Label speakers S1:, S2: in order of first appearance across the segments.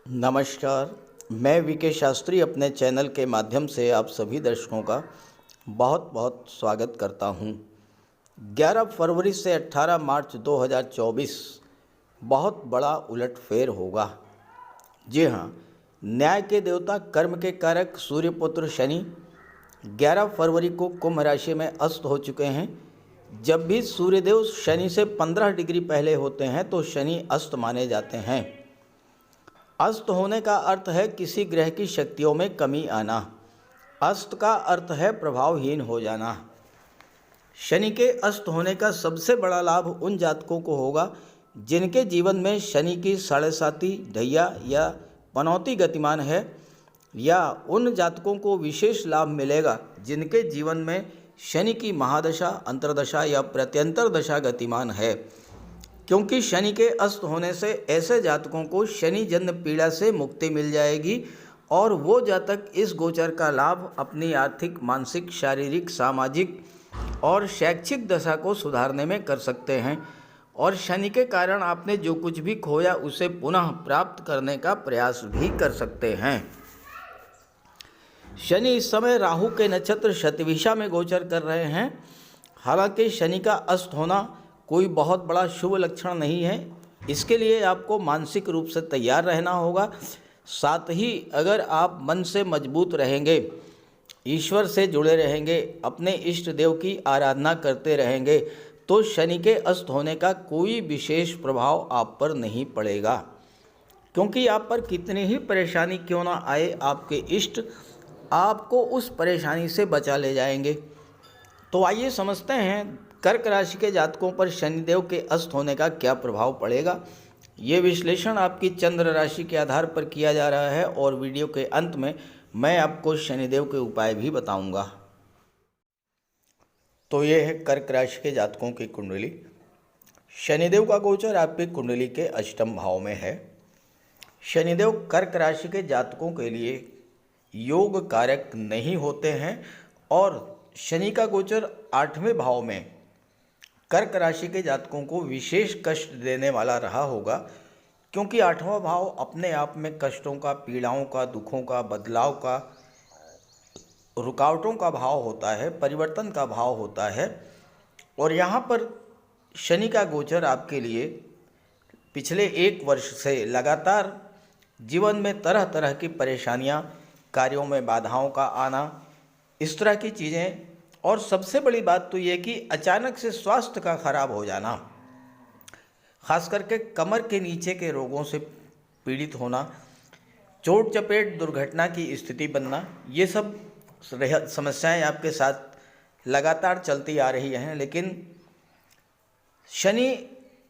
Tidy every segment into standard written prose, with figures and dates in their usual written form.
S1: नमस्कार। मैं वीके शास्त्री अपने चैनल के माध्यम से आप सभी दर्शकों का बहुत बहुत स्वागत करता हूं। 11 फरवरी से 18 मार्च 2024 बहुत बड़ा उलटफेर होगा। जी हां, न्याय के देवता कर्म के कारक सूर्यपुत्र शनि 11 फरवरी को कुंभ राशि में अस्त हो चुके हैं। जब भी सूर्यदेव शनि से 15 डिग्री पहले होते हैं तो शनि अस्त माने जाते हैं। अस्त होने का अर्थ है किसी ग्रह की शक्तियों में कमी आना। अस्त का अर्थ है प्रभावहीन हो जाना। शनि के अस्त होने का सबसे बड़ा लाभ उन जातकों को होगा जिनके जीवन में शनि की साढ़े साती ढैया या पनौती गतिमान है, या उन जातकों को विशेष लाभ मिलेगा जिनके जीवन में शनि की महादशा, अंतर्दशा या प्रत्यंतर दशा गतिमान है। क्योंकि शनि के अस्त होने से ऐसे जातकों को शनि जन्य पीड़ा से मुक्ति मिल जाएगी और वो जातक इस गोचर का लाभ अपनी आर्थिक, मानसिक, शारीरिक, सामाजिक और शैक्षिक दशा को सुधारने में कर सकते हैं और शनि के कारण आपने जो कुछ भी खोया उसे पुनः प्राप्त करने का प्रयास भी कर सकते हैं। शनि इस समय राहु के नक्षत्र शतभिषा में गोचर कर रहे हैं। हालांकि शनि का अस्त होना कोई बहुत बड़ा शुभ लक्षण नहीं है। इसके लिए आपको मानसिक रूप से तैयार रहना होगा। साथ ही अगर आप मन से मजबूत रहेंगे, ईश्वर से जुड़े रहेंगे, अपने इष्ट देव की आराधना करते रहेंगे तो शनि के अस्त होने का कोई विशेष प्रभाव आप पर नहीं पड़ेगा। क्योंकि आप पर कितनी ही परेशानी क्यों ना आए, आपके इष्ट आपको उस परेशानी से बचा ले जाएंगे। तो आइए समझते हैं कर्क राशि के जातकों पर शनिदेव के अस्त होने का क्या प्रभाव पड़ेगा। ये विश्लेषण आपकी चंद्र राशि के आधार पर किया जा रहा है और वीडियो के अंत में मैं आपको शनिदेव के उपाय भी बताऊंगा। तो ये है कर्क राशि के जातकों की कुंडली। शनिदेव का गोचर आपकी कुंडली के अष्टम भाव में है। शनिदेव कर्क राशि के जातकों के लिए योग कारक नहीं होते हैं और शनि का गोचर 8वें भाव में कर्क राशि के जातकों को विशेष कष्ट देने वाला रहा होगा। क्योंकि 8वां भाव अपने आप में कष्टों का, पीड़ाओं का, दुखों का, बदलाव का, रुकावटों का भाव होता है, परिवर्तन का भाव होता है। और यहाँ पर शनि का गोचर आपके लिए पिछले 1 वर्ष से लगातार जीवन में तरह तरह की परेशानियाँ, कार्यों में बाधाओं का आना, इस तरह की चीज़ें, और सबसे बड़ी बात तो ये कि अचानक से स्वास्थ्य का खराब हो जाना, खास करके कमर के नीचे के रोगों से पीड़ित होना, चोट चपेट दुर्घटना की स्थिति बनना, ये सब समस्याएं आपके साथ लगातार चलती आ रही हैं। लेकिन शनि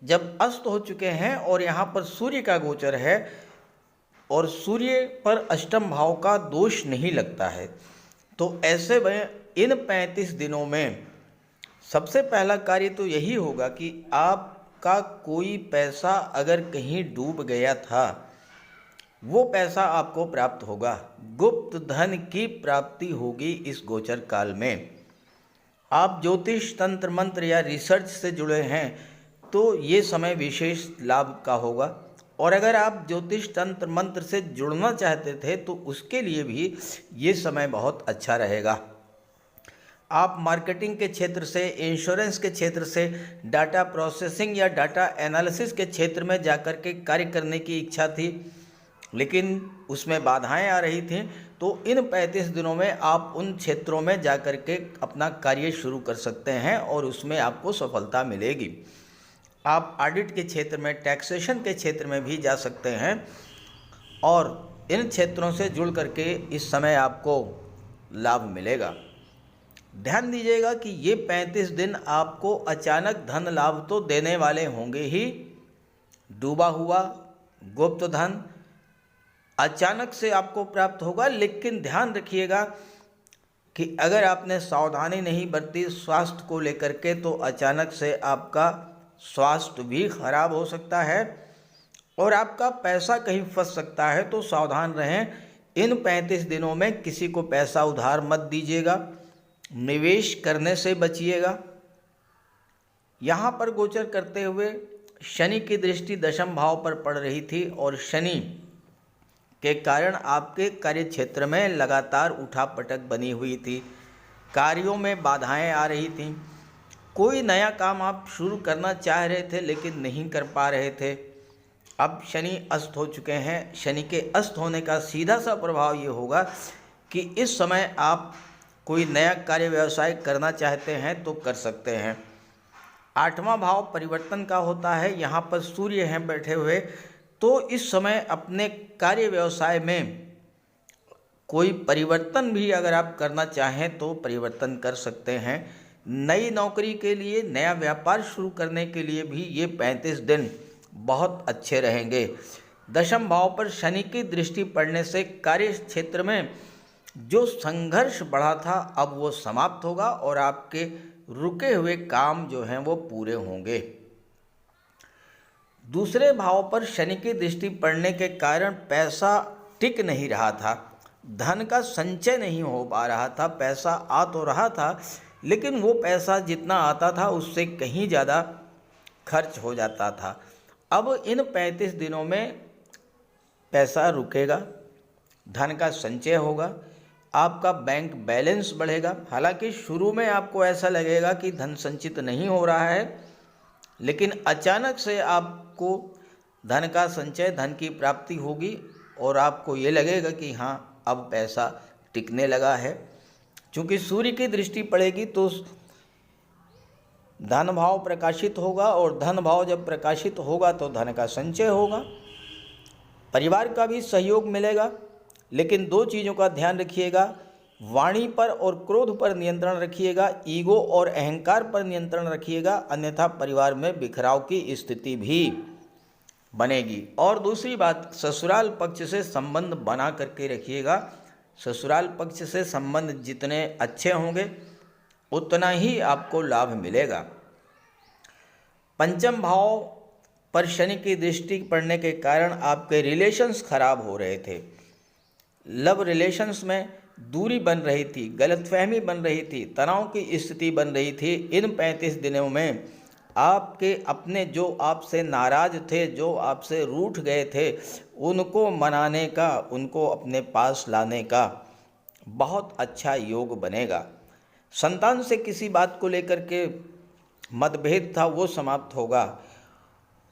S1: जब अस्त हो चुके हैं और यहाँ पर सूर्य का गोचर है और सूर्य पर अष्टम भाव का दोष नहीं लगता है, तो ऐसे में इन 35 दिनों में सबसे पहला कार्य तो यही होगा कि आपका कोई पैसा अगर कहीं डूब गया था, वो पैसा आपको प्राप्त होगा। गुप्त धन की प्राप्ति होगी इस गोचर काल में। आप ज्योतिष, तंत्र मंत्र या रिसर्च से जुड़े हैं तो ये समय विशेष लाभ का होगा। और अगर आप ज्योतिष, तंत्र मंत्र से जुड़ना चाहते थे तो उसके लिए भी ये समय बहुत अच्छा रहेगा। आप मार्केटिंग के क्षेत्र से, इंश्योरेंस के क्षेत्र से, डाटा प्रोसेसिंग या डाटा एनालिसिस के क्षेत्र में जाकर के कार्य करने की इच्छा थी, लेकिन उसमें बाधाएं आ रही थीं, तो इन 35 दिनों में आप उन क्षेत्रों में जाकर के अपना कार्य शुरू कर सकते हैं और उसमें आपको सफलता मिलेगी। आप ऑडिट के क्षेत्र में, टैक्सेशन के क्षेत्र में भी जा सकते हैं और इन क्षेत्रों से जुड़ करके इस समय आपको लाभ मिलेगा। ध्यान दीजिएगा कि ये 35 दिन आपको अचानक धन लाभ तो देने वाले होंगे ही। डूबा हुआ गुप्त धन अचानक से आपको प्राप्त होगा, लेकिन ध्यान रखिएगा कि अगर आपने सावधानी नहीं बरती स्वास्थ्य को लेकर के तो अचानक से आपका स्वास्थ्य भी खराब हो सकता है और आपका पैसा कहीं फंस सकता है। तो सावधान रहें। इन 35 दिनों में किसी को पैसा उधार मत दीजिएगा, निवेश करने से बचिएगा। यहाँ पर गोचर करते हुए शनि की दृष्टि दशम भाव पर पड़ रही थी और शनि के कारण आपके कार्य क्षेत्र में लगातार उठापटक बनी हुई थी, कार्यों में बाधाएं आ रही थीं। कोई नया काम आप शुरू करना चाह रहे थे लेकिन नहीं कर पा रहे थे। अब शनि अस्त हो चुके हैं। शनि के अस्त होने का सीधा सा प्रभाव ये होगा कि इस समय आप कोई नया कार्य व्यवसाय करना चाहते हैं तो कर सकते हैं। 8वां भाव परिवर्तन का होता है, यहाँ पर सूर्य हैं बैठे हुए, तो इस समय अपने कार्य व्यवसाय में कोई परिवर्तन भी अगर आप करना चाहें तो परिवर्तन कर सकते हैं। नई नौकरी के लिए, नया व्यापार शुरू करने के लिए भी ये 35 दिन बहुत अच्छे रहेंगे। 10वें भाव पर शनि की दृष्टि पड़ने से कार्य क्षेत्र में जो संघर्ष बढ़ा था अब वो समाप्त होगा और आपके रुके हुए काम जो हैं वो पूरे होंगे। दूसरे भाव पर शनि की दृष्टि पड़ने के कारण पैसा टिक नहीं रहा था, धन का संचय नहीं हो पा रहा था। पैसा आ तो रहा था लेकिन वो पैसा जितना आता था उससे कहीं ज़्यादा खर्च हो जाता था। अब इन 35 दिनों में पैसा रुकेगा, धन का संचय होगा, आपका बैंक बैलेंस बढ़ेगा। हालांकि शुरू में आपको ऐसा लगेगा कि धन संचित नहीं हो रहा है, लेकिन अचानक से आपको धन का संचय, धन की प्राप्ति होगी और आपको ये लगेगा कि हाँ अब पैसा टिकने लगा है। चूँकि सूर्य की दृष्टि पड़ेगी तो धन भाव प्रकाशित होगा और धन भाव जब प्रकाशित होगा तो धन का संचय होगा। परिवार का भी सहयोग मिलेगा, लेकिन 2 चीज़ों का ध्यान रखिएगा, वाणी पर और क्रोध पर नियंत्रण रखिएगा, ईगो और अहंकार पर नियंत्रण रखिएगा, अन्यथा परिवार में बिखराव की स्थिति भी बनेगी। और दूसरी बात, ससुराल पक्ष से संबंध बना करके रखिएगा। ससुराल पक्ष से संबंध जितने अच्छे होंगे उतना ही आपको लाभ मिलेगा। 5वें भाव पर शनि की दृष्टि पड़ने के कारण आपके रिलेशंस खराब हो रहे थे, लव रिलेशंस में दूरी बन रही थी, गलतफहमी बन रही थी, तनाव की स्थिति बन रही थी। इन 35 दिनों में आपके अपने जो आपसे नाराज थे, जो आपसे रूठ गए थे, उनको मनाने का, उनको अपने पास लाने का बहुत अच्छा योग बनेगा। संतान से किसी बात को लेकर के मतभेद था वो समाप्त होगा।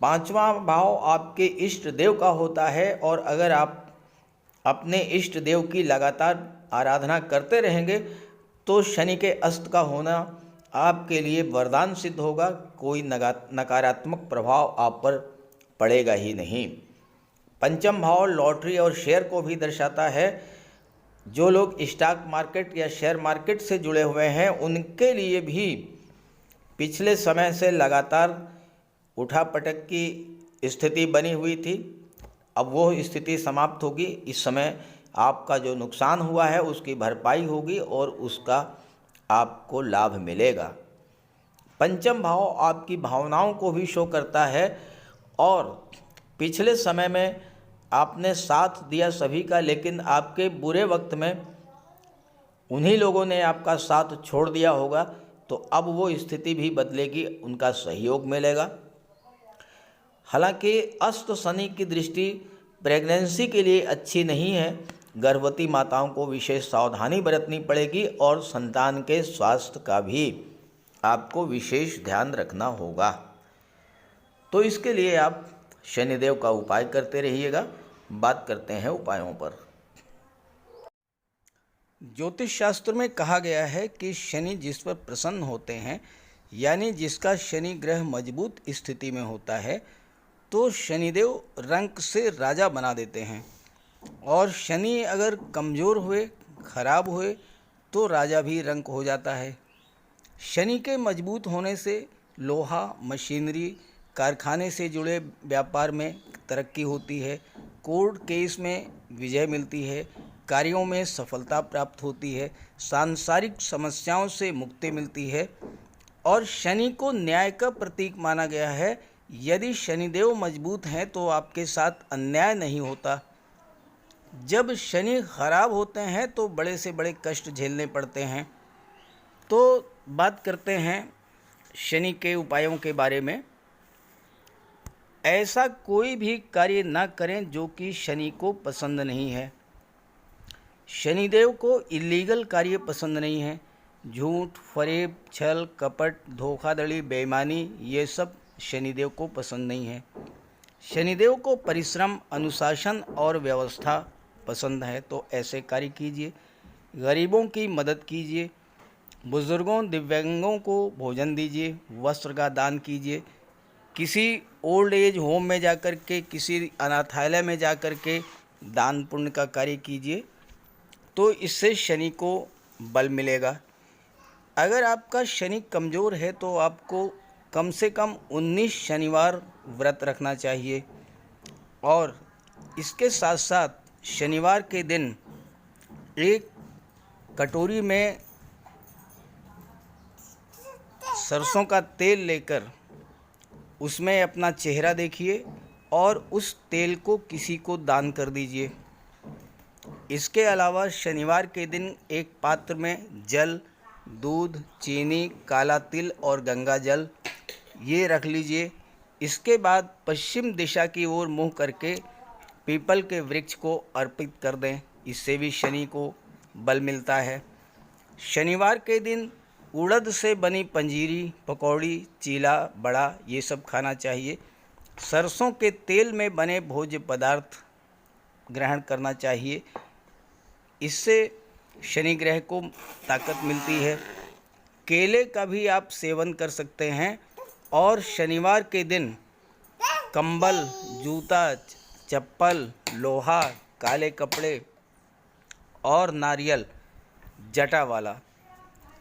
S1: 5वां भाव आपके इष्ट देव का होता है और अगर आप अपने इष्ट देव की लगातार आराधना करते रहेंगे तो शनि के अस्त का होना आपके लिए वरदान सिद्ध होगा। कोई नकारात्मक प्रभाव आप पर पड़ेगा ही नहीं। 5वां भाव लॉटरी और शेयर को भी दर्शाता है। जो लोग स्टॉक मार्केट या शेयर मार्केट से जुड़े हुए हैं उनके लिए भी पिछले समय से लगातार उठापटक की स्थिति बनी हुई थी, अब वो स्थिति समाप्त होगी। इस समय आपका जो नुकसान हुआ है उसकी भरपाई होगी और उसका आपको लाभ मिलेगा। 5वां भाव आपकी भावनाओं को भी शो करता है और पिछले समय में आपने साथ दिया सभी का, लेकिन आपके बुरे वक्त में उन्हीं लोगों ने आपका साथ छोड़ दिया होगा, तो अब वो स्थिति भी बदलेगी, उनका सहयोग मिलेगा। हालांकि अस्त शनि की दृष्टि प्रेगनेंसी के लिए अच्छी नहीं है, गर्भवती माताओं को विशेष सावधानी बरतनी पड़ेगी और संतान के स्वास्थ्य का भी आपको विशेष ध्यान रखना होगा। तो इसके लिए आप शनिदेव का उपाय करते रहिएगा। बात करते हैं उपायों पर। ज्योतिष शास्त्र में कहा गया है कि शनि जिस पर प्रसन्न होते हैं, यानी जिसका शनि ग्रह मजबूत स्थिति में होता है, तो शनिदेव रंक से राजा बना देते हैं, और शनि अगर कमज़ोर हुए, खराब हुए, तो राजा भी रंक हो जाता है। शनि के मजबूत होने से लोहा, मशीनरी, कारखाने से जुड़े व्यापार में तरक्की होती है, कोर्ट केस में विजय मिलती है, कार्यों में सफलता प्राप्त होती है, सांसारिक समस्याओं से मुक्ति मिलती है। और शनि को न्याय का प्रतीक माना गया है। यदि शनिदेव मजबूत हैं तो आपके साथ अन्याय नहीं होता। जब शनि खराब होते हैं तो बड़े से बड़े कष्ट झेलने पड़ते हैं। तो बात करते हैं शनि के उपायों के बारे में। ऐसा कोई भी कार्य न करें जो कि शनि को पसंद नहीं है। शनिदेव को इलीगल कार्य पसंद नहीं है। झूठ, फरेब, छल, कपट, धोखाधड़ी, बेईमानी, ये सब शनिदेव को पसंद नहीं है। शनिदेव को परिश्रम, अनुशासन और व्यवस्था पसंद है, तो ऐसे कार्य कीजिए। गरीबों की मदद कीजिए, बुजुर्गों, दिव्यांगों को भोजन दीजिए, वस्त्र का दान कीजिए, किसी ओल्ड एज होम में जाकर के, किसी अनाथालय में जाकर के दान पुण्य का कार्य कीजिए, तो इससे शनि को बल मिलेगा। अगर आपका शनि कमज़ोर है तो आपको कम से कम 19 शनिवार व्रत रखना चाहिए, और इसके साथ साथ शनिवार के दिन एक कटोरी में सरसों का तेल लेकर उसमें अपना चेहरा देखिए और उस तेल को किसी को दान कर दीजिए। इसके अलावा शनिवार के दिन एक पात्र में जल, दूध, चीनी, काला तिल और गंगा जल ये रख लीजिए। इसके बाद पश्चिम दिशा की ओर मुँह करके पीपल के वृक्ष को अर्पित कर दें, इससे भी शनि को बल मिलता है। शनिवार के दिन उड़द से बनी पंजीरी, पकौड़ी, चीला, बड़ा ये सब खाना चाहिए। सरसों के तेल में बने भोज्य पदार्थ ग्रहण करना चाहिए, इससे शनि ग्रह को ताकत मिलती है। केले का भी आप सेवन कर सकते हैं, और शनिवार के दिन कंबल, जूता, चप्पल, लोहा, काले कपड़े और नारियल जटा वाला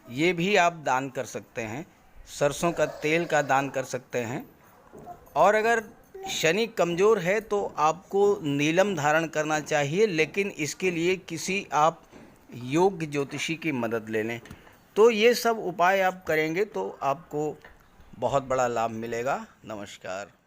S1: ये भी आप दान कर सकते हैं। सरसों का तेल का दान कर सकते हैं। और अगर शनि कमज़ोर है तो आपको नीलम धारण करना चाहिए, लेकिन इसके लिए किसी आप योग्य ज्योतिषी की मदद ले लें। तो ये सब उपाय आप करेंगे तो आपको बहुत बड़ा लाभ मिलेगा। नमस्कार।